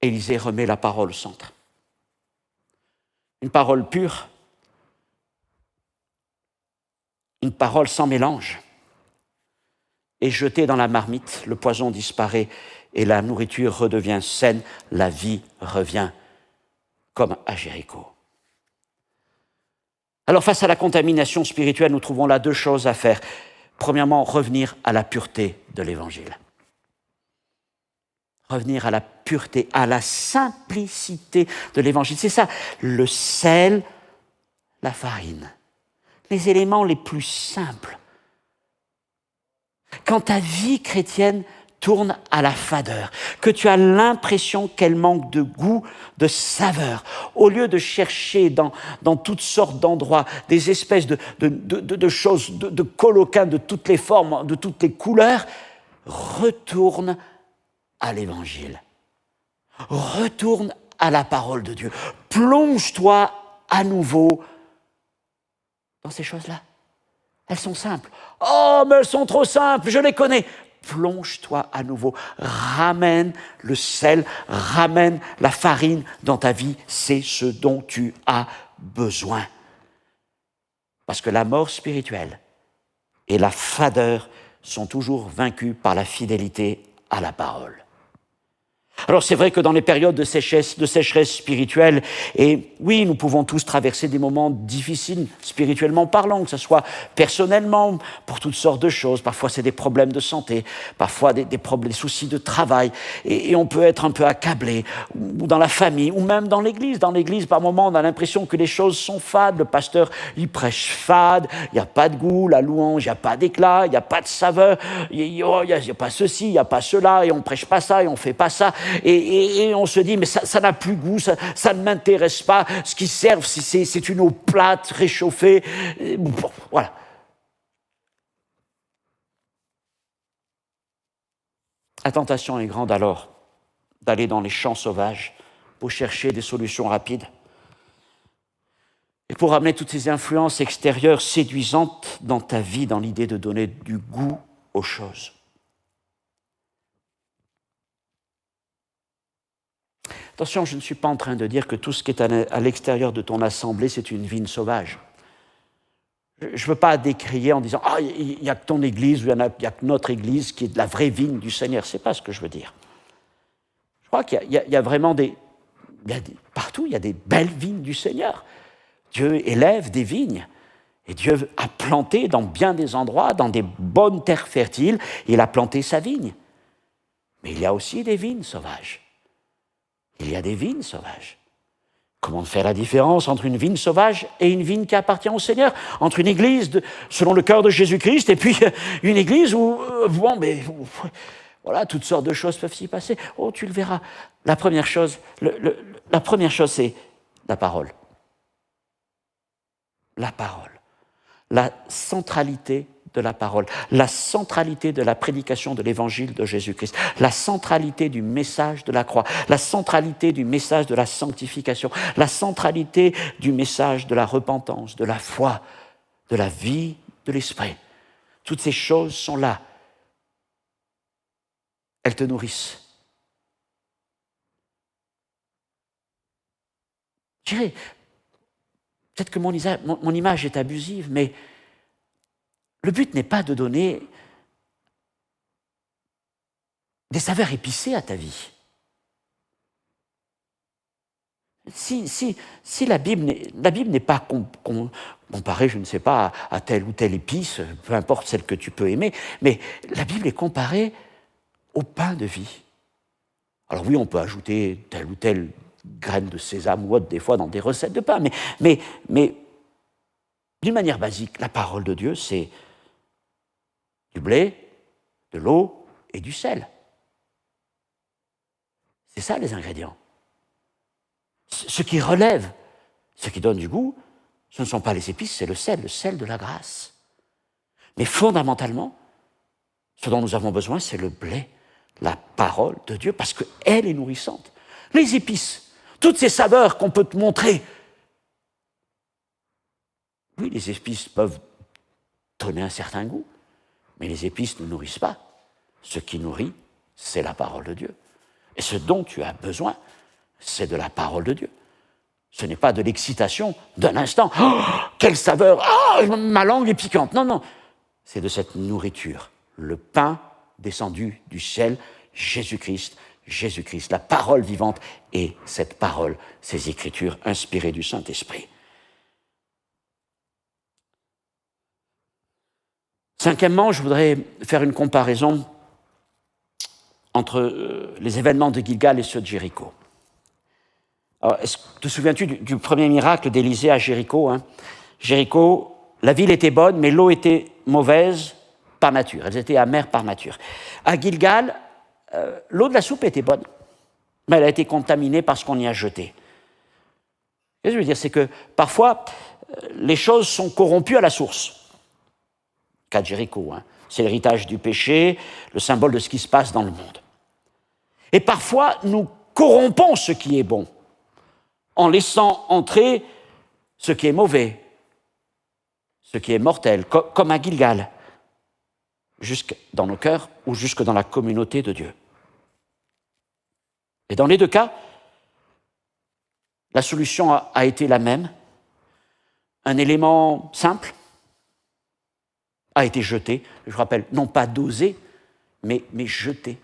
Élisée remet la parole au centre. Une parole pure, une parole sans mélange, est jeté dans la marmite, le poison disparaît et la nourriture redevient saine, la vie revient comme à Jéricho. Alors face à la contamination spirituelle, nous trouvons là deux choses à faire. Premièrement, revenir à la pureté de l'Évangile. Revenir à la pureté, à la simplicité de l'Évangile. C'est ça, le sel, la farine, les éléments les plus simples. Quand ta vie chrétienne tourne à la fadeur, que tu as l'impression qu'elle manque de goût, de saveur, au lieu de chercher dans toutes sortes d'endroits des espèces de choses, de coloquins de toutes les formes, de toutes les couleurs, retourne à l'Évangile. Retourne à la parole de Dieu. Plonge-toi à nouveau dans ces choses-là. Elles sont simples. Oh, mais elles sont trop simples, je les connais. Plonge-toi à nouveau. Ramène le sel, ramène la farine dans ta vie. C'est ce dont tu as besoin. Parce que la mort spirituelle et la fadeur sont toujours vaincues par la fidélité à la parole. Alors c'est vrai que dans les périodes de sécheresse spirituelle, et oui, nous pouvons tous traverser des moments difficiles spirituellement parlant, que ce soit personnellement, pour toutes sortes de choses. Parfois c'est des problèmes de santé, parfois des soucis de travail, et on peut être un peu accablé, ou dans la famille, ou même dans l'église. Dans l'église, par moments, on a l'impression que les choses sont fades. Le pasteur, il prêche fade, il n'y a pas de goût, la louange, il n'y a pas d'éclat, il n'y a pas de saveur, il n'y a pas ceci, il n'y a pas cela, et on ne prêche pas ça, et on ne fait pas ça. Et on se dit, mais ça n'a plus goût, ça ne m'intéresse pas. Ce qui sert, c'est une eau plate, réchauffée. Bon, voilà. La tentation est grande alors d'aller dans les champs sauvages pour chercher des solutions rapides et pour amener toutes ces influences extérieures séduisantes dans ta vie, dans l'idée de donner du goût aux choses. Attention, je ne suis pas en train de dire que tout ce qui est à l'extérieur de ton assemblée, c'est une vigne sauvage. Je ne veux pas décrier en disant « Ah, il n'y a que ton église, ou il n'y a que notre église qui est de la vraie vigne du Seigneur ». Ce n'est pas ce que je veux dire. Je crois qu'il y a vraiment partout, il y a des belles vignes du Seigneur. Dieu élève des vignes. Et Dieu a planté dans bien des endroits, dans des bonnes terres fertiles, il a planté sa vigne. Mais il y a aussi des vignes sauvages. Il y a des vignes sauvages. Comment faire la différence entre une vigne sauvage et une vigne qui appartient au Seigneur? Entre une église selon le cœur de Jésus-Christ et puis une église où, voilà, toutes sortes de choses peuvent s'y passer. Oh, tu le verras. La première chose, c'est la parole. La parole. La centralité de la parole, la centralité de la prédication de l'évangile de Jésus-Christ, la centralité du message de la croix, la centralité du message de la sanctification, la centralité du message de la repentance, de la foi, de la vie de l'esprit. Toutes ces choses sont là. Elles te nourrissent. Je dirais, peut-être que mon image est abusive, mais le but n'est pas de donner des saveurs épicées à ta vie. Si la Bible n'est pas comparée, je ne sais pas, à telle ou telle épice, peu importe celle que tu peux aimer, mais la Bible est comparée au pain de vie. Alors oui, on peut ajouter telle ou telle graine de sésame ou autre, des fois, dans des recettes de pain, mais d'une manière basique, la parole de Dieu, c'est du blé, de l'eau et du sel. C'est ça les ingrédients. Ce qui relève, ce qui donne du goût, ce ne sont pas les épices, c'est le sel de la grâce. Mais fondamentalement, ce dont nous avons besoin, c'est le blé, la parole de Dieu, parce qu'elle est nourrissante. Les épices, toutes ces saveurs qu'on peut te montrer. Oui, les épices peuvent donner un certain goût, mais les épices ne nourrissent pas. Ce qui nourrit, c'est la parole de Dieu. Et ce dont tu as besoin, c'est de la parole de Dieu. Ce n'est pas de l'excitation d'un instant. Oh, quelle saveur! Oh, ma langue est piquante. Non. C'est de cette nourriture le pain descendu du ciel, Jésus-Christ, la parole vivante, et cette parole, ces Écritures inspirées du Saint-Esprit. Cinquièmement, je voudrais faire une comparaison entre les événements de Gilgal et ceux de Jéricho. Alors, te souviens-tu du premier miracle d'Élisée à Jéricho, hein? Jéricho, la ville était bonne, mais l'eau était mauvaise par nature. Elles étaient amères par nature. À Gilgal, l'eau de la soupe était bonne, mais elle a été contaminée par ce qu'on y a jeté. Ce que je veux dire, c'est que parfois, les choses sont corrompues à la source. Cas de Jéricho, hein. C'est l'héritage du péché, le symbole de ce qui se passe dans le monde. Et parfois, nous corrompons ce qui est bon, en laissant entrer ce qui est mauvais, ce qui est mortel, comme à Gilgal, jusque dans nos cœurs ou jusque dans la communauté de Dieu. Et dans les deux cas, la solution a été la même. Un élément simple a été jeté, je rappelle, non pas dosé, mais jeté.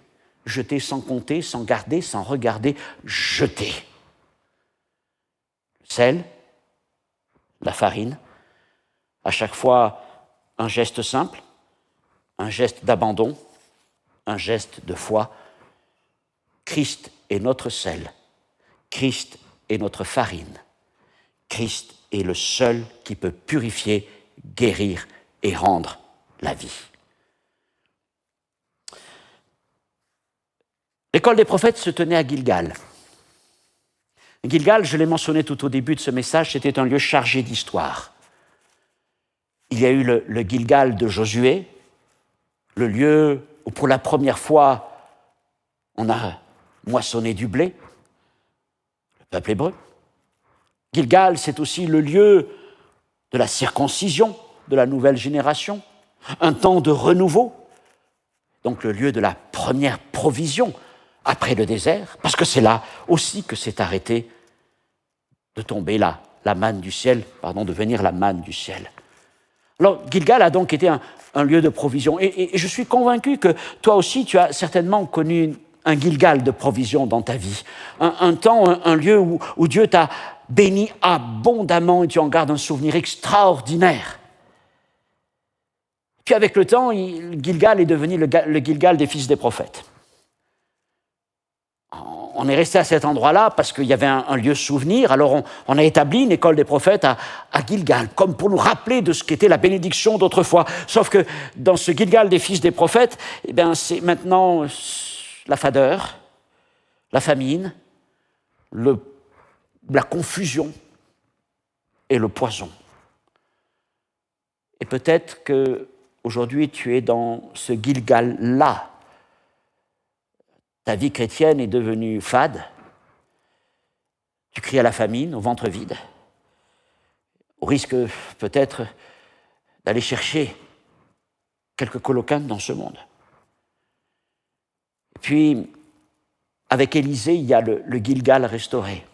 Jeté sans compter, sans garder, sans regarder, jeté. Le sel, la farine, à chaque fois un geste simple, un geste d'abandon, un geste de foi. Christ est notre sel, Christ est notre farine, Christ est le seul qui peut purifier, guérir et rendre la vie. L'école des prophètes se tenait à Gilgal. Gilgal, je l'ai mentionné tout au début de ce message, c'était un lieu chargé d'histoire. Il y a eu le Gilgal de Josué, le lieu où pour la première fois on a moissonné du blé, le peuple hébreu. Gilgal, c'est aussi le lieu de la circoncision de la nouvelle génération, un temps de renouveau, donc le lieu de la première provision après le désert, parce que c'est là aussi que s'est arrêté de tomber la manne du ciel, de venir la manne du ciel. Alors, Gilgal a donc été un lieu de provision, et je suis convaincu que toi aussi, tu as certainement connu un Gilgal de provision dans ta vie, un temps, un lieu où Dieu t'a béni abondamment et tu en gardes un souvenir extraordinaire. Puis avec le temps, Gilgal est devenu le Gilgal des fils des prophètes. On est resté à cet endroit-là parce qu'il y avait un lieu souvenir. Alors on a établi une école des prophètes à Gilgal, comme pour nous rappeler de ce qu'était la bénédiction d'autrefois. Sauf que dans ce Gilgal des fils des prophètes, c'est maintenant la fadeur, la famine, la confusion et le poison. Et peut-être qu'aujourd'hui tu es dans ce Gilgal-là. Ta vie chrétienne est devenue fade. Tu cries à la famine, au ventre vide, au risque peut-être d'aller chercher quelques coloquintes dans ce monde. Et puis, avec Élisée, il y a le Gilgal restauré.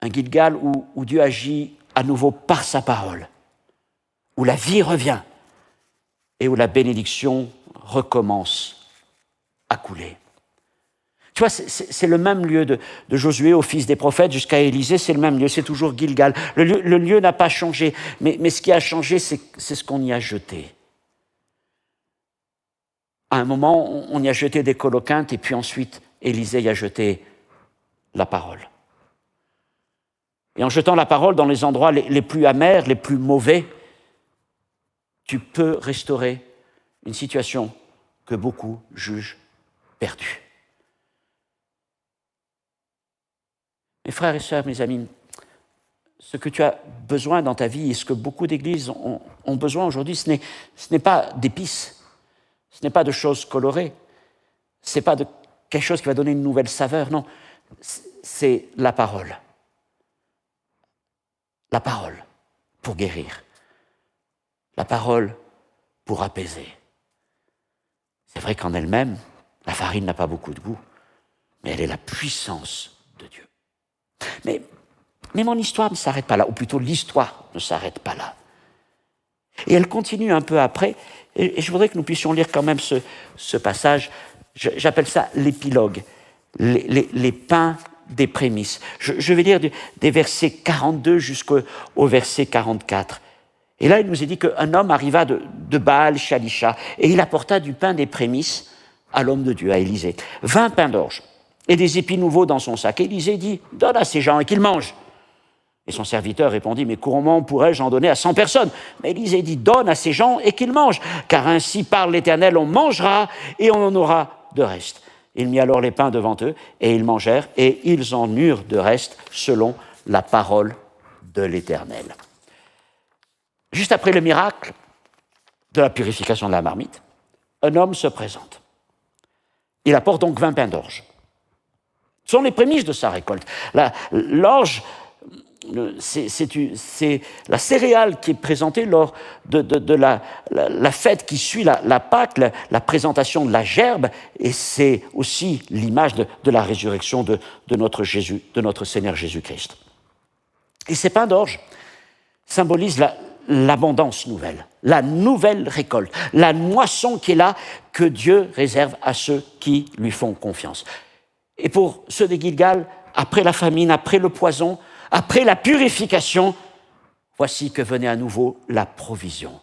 Un Gilgal où Dieu agit à nouveau par sa parole, où la vie revient et où la bénédiction recommence à couler. Tu vois, c'est le même lieu de Josué au fils des prophètes jusqu'à Élisée, c'est le même lieu, c'est toujours Gilgal. Le lieu n'a pas changé, mais ce qui a changé, c'est ce qu'on y a jeté. À un moment, on y a jeté des coloquintes et puis ensuite, Élisée y a jeté la parole. Et en jetant la parole dans les endroits les plus amers, les plus mauvais, tu peux restaurer une situation que beaucoup jugent perdue. Mes frères et sœurs, mes amis, ce que tu as besoin dans ta vie et ce que beaucoup d'églises ont besoin aujourd'hui, ce n'est pas d'épices, ce n'est pas de choses colorées, ce n'est pas de quelque chose qui va donner une nouvelle saveur, non, c'est la parole. La parole pour guérir, la parole pour apaiser. C'est vrai qu'en elle-même, la farine n'a pas beaucoup de goût, mais elle est la puissance de Dieu. Mais mon histoire ne s'arrête pas là, ou plutôt l'histoire ne s'arrête pas là. Et elle continue un peu après, Et je voudrais que nous puissions lire quand même ce passage. J'appelle ça l'épilogue, les pains des prémices. Je vais lire des versets 42 jusqu'au verset 44. Et là, il nous est dit qu'un homme arriva de Baal Shalisha et il apporta du pain des prémices à l'homme de Dieu, à Élisée. 20 pains d'orge et des épis nouveaux dans son sac. Et Élisée dit, donne à ces gens et qu'ils mangent. Et son serviteur répondit, mais comment pourrais-je en donner à 100 personnes? Mais Élisée dit, donne à ces gens et qu'ils mangent, car ainsi parle l'Éternel, on mangera et on en aura de reste. Il mit alors les pains devant eux et ils mangèrent et ils en eurent de reste selon la parole de l'Éternel. Juste après le miracle de la purification de la marmite, un homme se présente. Il apporte donc 20 pains d'orge. Ce sont les prémices de sa récolte. L'orge, c'est la céréale qui est présentée lors de la fête qui suit la Pâque, la présentation de la gerbe, et c'est aussi l'image de la résurrection de notre Seigneur Jésus-Christ. Et ces pains d'orge symbolisent l'abondance nouvelle, la nouvelle récolte, la moisson qui est là, que Dieu réserve à ceux qui lui font confiance. Et pour ceux de Gilgal, après la famine, après le poison, après la purification, voici que venait à nouveau la provision.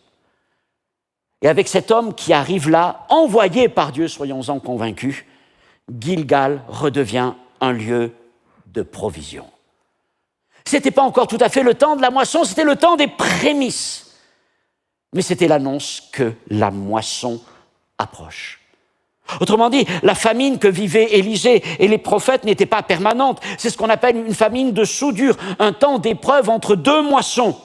Et avec cet homme qui arrive là, envoyé par Dieu, soyons-en convaincus, Gilgal redevient un lieu de provision. Ce n'était pas encore tout à fait le temps de la moisson, c'était le temps des prémices. Mais c'était l'annonce que la moisson approche. Autrement dit, la famine que vivaient Élisée et les prophètes n'était pas permanente. C'est ce qu'on appelle une famine de soudure, un temps d'épreuve entre deux moissons.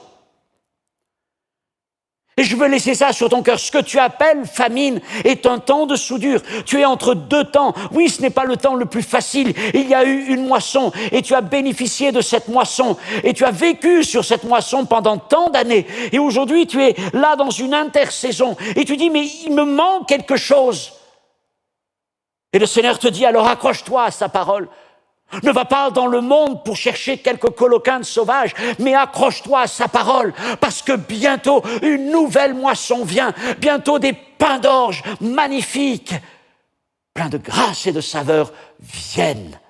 Et je veux laisser ça sur ton cœur. Ce que tu appelles famine est un temps de soudure. Tu es entre deux temps. Oui, ce n'est pas le temps le plus facile. Il y a eu une moisson et tu as bénéficié de cette moisson. Et tu as vécu sur cette moisson pendant tant d'années. Et aujourd'hui, tu es là dans une intersaison. Et tu dis, mais il me manque quelque chose. Et le Seigneur te dit, alors accroche-toi à sa parole. Ne va pas dans le monde pour chercher quelques coloquintes sauvages, mais accroche-toi à sa parole, parce que bientôt une nouvelle moisson vient, bientôt des pains d'orge magnifiques, pleins de grâce et de saveur viennent.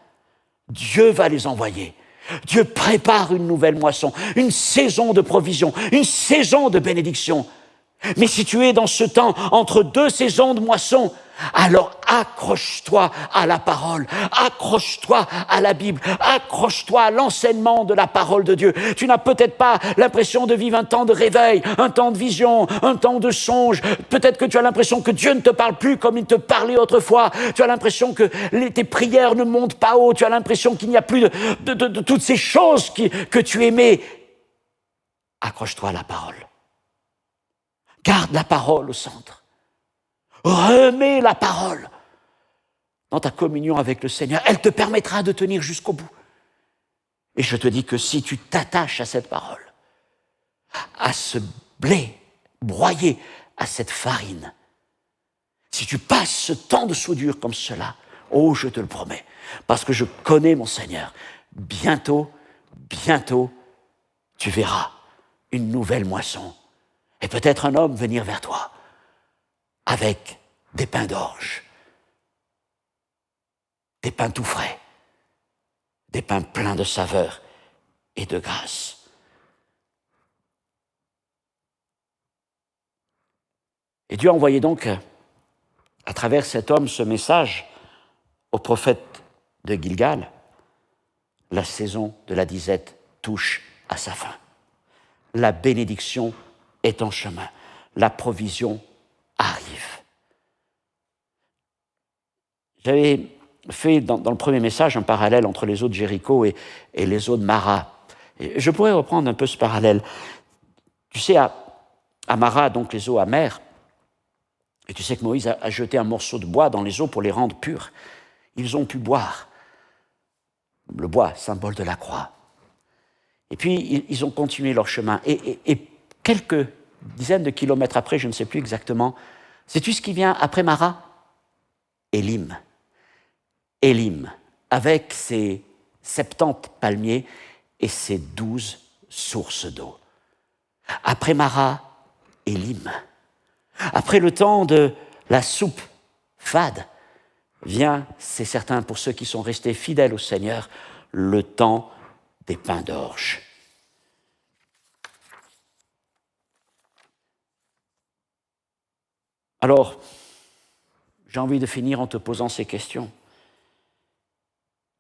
Dieu va les envoyer. Dieu prépare une nouvelle moisson, une saison de provision, une saison de bénédiction. Mais si tu es dans ce temps entre deux saisons de moisson, alors accroche-toi à la parole, accroche-toi à la Bible, accroche-toi à l'enseignement de la parole de Dieu. Tu n'as peut-être pas l'impression de vivre un temps de réveil, un temps de vision, un temps de songe. Peut-être que tu as l'impression que Dieu ne te parle plus comme il te parlait autrefois. Tu as l'impression que tes prières ne montent pas haut. Tu as l'impression qu'il n'y a plus de toutes ces choses que tu aimais. Accroche-toi à la parole. Garde la parole au centre. Remets la parole dans ta communion avec le Seigneur. Elle te permettra de tenir jusqu'au bout. Et je te dis que si tu t'attaches à cette parole, à ce blé broyé, à cette farine, si tu passes ce temps de soudure comme cela, oh, je te le promets, parce que je connais mon Seigneur, bientôt, tu verras une nouvelle moisson. Et peut-être un homme venir vers toi avec des pains d'orge, des pains tout frais, des pains pleins de saveur et de grâce. Et Dieu a envoyé donc, à travers cet homme, ce message au prophète de Gilgal. La saison de la disette touche à sa fin. La bénédiction est en chemin. La provision arrive. J'avais fait dans le premier message un parallèle entre les eaux de Jéricho et les eaux de Mara. Et je pourrais reprendre un peu ce parallèle. Tu sais, à Mara, donc les eaux amères, et tu sais que Moïse a jeté un morceau de bois dans les eaux pour les rendre pures. Ils ont pu boire. Le bois, symbole de la croix. Et puis, ils ont continué leur chemin. Et quelques dizaines de kilomètres après, je ne sais plus exactement, sais-tu ce qui vient après Mara? Élim. Élim, avec ses 70 palmiers et ses 12 sources d'eau. Après Mara, Élim. Après le temps de la soupe fade, vient, c'est certain pour ceux qui sont restés fidèles au Seigneur, le temps des pains d'orge. Alors, j'ai envie de finir en te posant ces questions.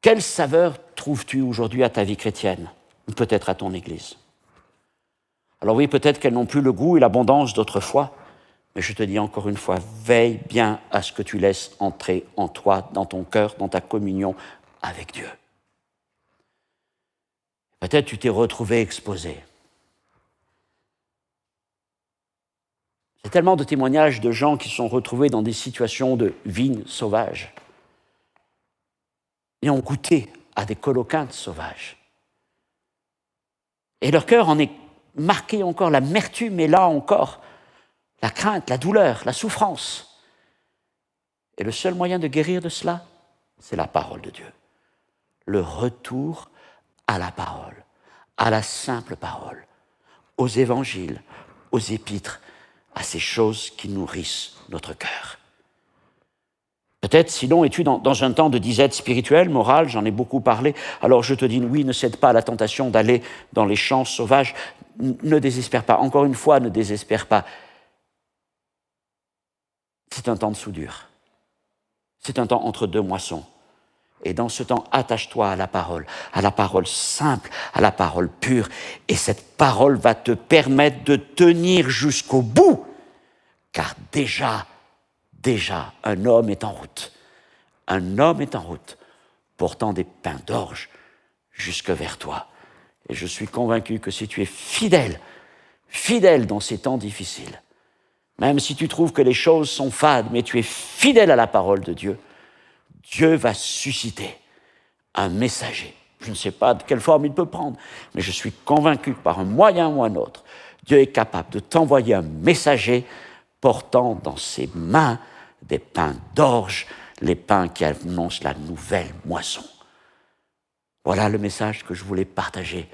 Quelle saveur trouves-tu aujourd'hui à ta vie chrétienne, ou peut-être à ton Église? Alors oui, peut-être qu'elles n'ont plus le goût et l'abondance d'autrefois, mais je te dis encore une fois, veille bien à ce que tu laisses entrer en toi, dans ton cœur, dans ta communion avec Dieu. Peut-être tu t'es retrouvé exposé. Il y a tellement de témoignages de gens qui se sont retrouvés dans des situations de vignes sauvages et ont goûté à des coloquintes sauvages. Et leur cœur en est marqué encore, l'amertume est là encore, la crainte, la douleur, la souffrance. Et le seul moyen de guérir de cela, c'est la parole de Dieu. Le retour à la parole, à la simple parole, aux évangiles, aux épîtres, à ces choses qui nourrissent notre cœur. Peut-être, sinon, es-tu dans un temps de disette spirituelle, morale, j'en ai beaucoup parlé, alors je te dis, oui, ne cède pas à la tentation d'aller dans les champs sauvages, ne désespère pas, encore une fois, ne désespère pas. C'est un temps de soudure, c'est un temps entre deux moissons. Et dans ce temps, attache-toi à la parole simple, à la parole pure, et cette parole va te permettre de tenir jusqu'au bout, car déjà, un homme est en route. Un homme est en route, portant des pains d'orge jusque vers toi. Et je suis convaincu que si tu es fidèle dans ces temps difficiles, même si tu trouves que les choses sont fades, mais tu es fidèle à la parole de Dieu, Dieu va susciter un messager. Je ne sais pas de quelle forme il peut prendre, mais je suis convaincu que par un moyen ou un autre, Dieu est capable de t'envoyer un messager portant dans ses mains des pains d'orge, les pains qui annoncent la nouvelle moisson. Voilà le message que je voulais partager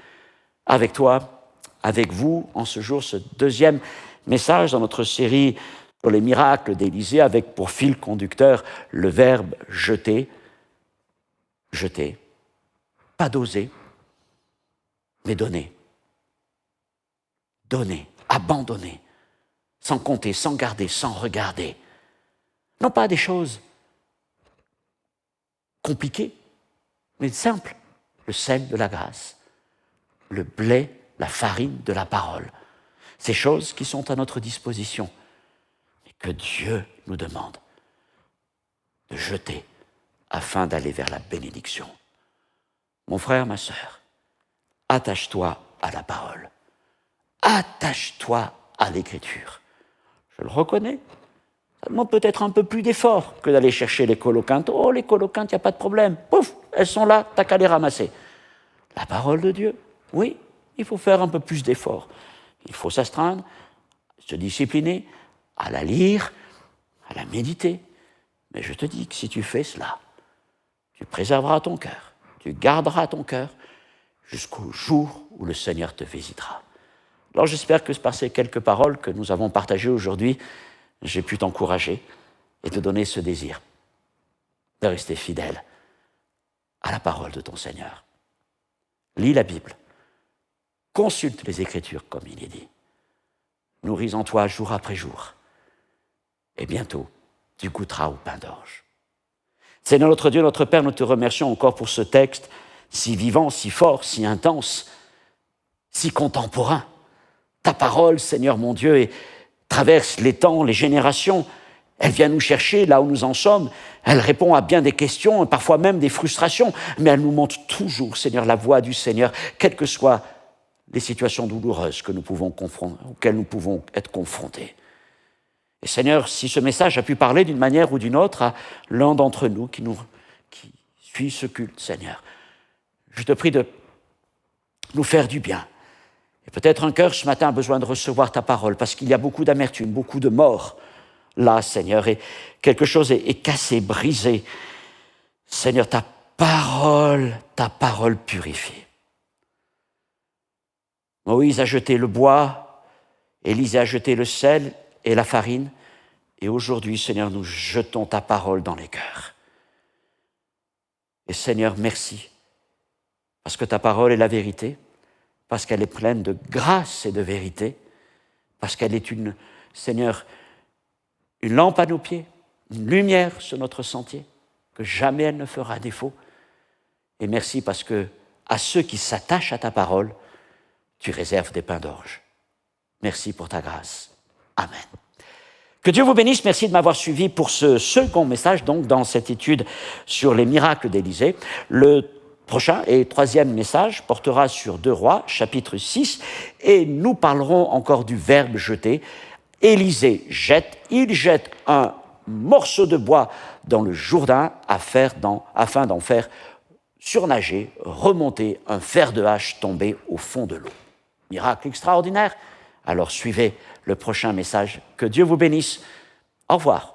avec toi, avec vous, en ce jour, ce deuxième message dans notre série sur les miracles d'Élisée, avec pour fil conducteur le verbe jeter. Jeter, pas doser, mais donner. Donner, abandonner, sans compter, sans garder, sans regarder. Non pas des choses compliquées, mais simples. Le sel de la grâce, le blé, la farine de la parole. Ces choses qui sont à notre disposition et que Dieu nous demande de jeter afin d'aller vers la bénédiction. Mon frère, ma sœur, attache-toi à la parole. Attache-toi à l'écriture. Je le reconnais. Ça demande peut-être un peu plus d'effort que d'aller chercher les coloquintes. Oh, les coloquintes, il n'y a pas de problème. Pouf, elles sont là, t'as qu'à les ramasser. La parole de Dieu, oui, il faut faire un peu plus d'effort. Il faut s'astreindre, se discipliner, à la lire, à la méditer. Mais je te dis que si tu fais cela, tu préserveras ton cœur, tu garderas ton cœur jusqu'au jour où le Seigneur te visitera. Alors j'espère que par ces quelques paroles que nous avons partagées aujourd'hui, j'ai pu t'encourager et te donner ce désir de rester fidèle à la parole de ton Seigneur. Lis la Bible, consulte les Écritures comme il est dit, nourris en toi jour après jour, et bientôt tu goûteras au pain d'orge. Seigneur notre Dieu, notre Père, nous te remercions encore pour ce texte si vivant, si fort, si intense, si contemporain. Ta parole, Seigneur mon Dieu, traverse les temps, les générations. Elle vient nous chercher là où nous en sommes. Elle répond à bien des questions, parfois même des frustrations, mais elle nous montre toujours, Seigneur, la voie du Seigneur, quelles que soient les situations douloureuses que nous pouvons auxquelles nous pouvons être confrontés. Et Seigneur, si ce message a pu parler d'une manière ou d'une autre à l'un d'entre nous qui suit ce culte, Seigneur, je te prie de nous faire du bien. Et peut-être un cœur ce matin a besoin de recevoir ta parole, parce qu'il y a beaucoup d'amertume, beaucoup de mort là, Seigneur, et quelque chose est cassé, brisé. Seigneur, ta parole purifie. Moïse a jeté le bois, Élisée a jeté le sel et la farine, Et aujourd'hui, Seigneur, nous jetons ta parole dans les cœurs. Et Seigneur, merci, parce que ta parole est la vérité, parce qu'elle est pleine de grâce et de vérité, parce qu'elle est Seigneur, une lampe à nos pieds, une lumière sur notre sentier, que jamais elle ne fera défaut. Et merci parce que à ceux qui s'attachent à ta parole, tu réserves des pains d'orge. Merci pour ta grâce. Amen. Que Dieu vous bénisse. Merci de m'avoir suivi pour ce second message, donc dans cette étude sur les miracles d'Élisée. Le prochain et troisième message portera sur 2 Rois, chapitre 6, et nous parlerons encore du verbe jeter. Élisée jette, il jette un morceau de bois dans le Jourdain afin d'en faire surnager, remonter un fer de hache tombé au fond de l'eau. Miracle extraordinaire. Alors suivez le prochain message. Que Dieu vous bénisse. Au revoir.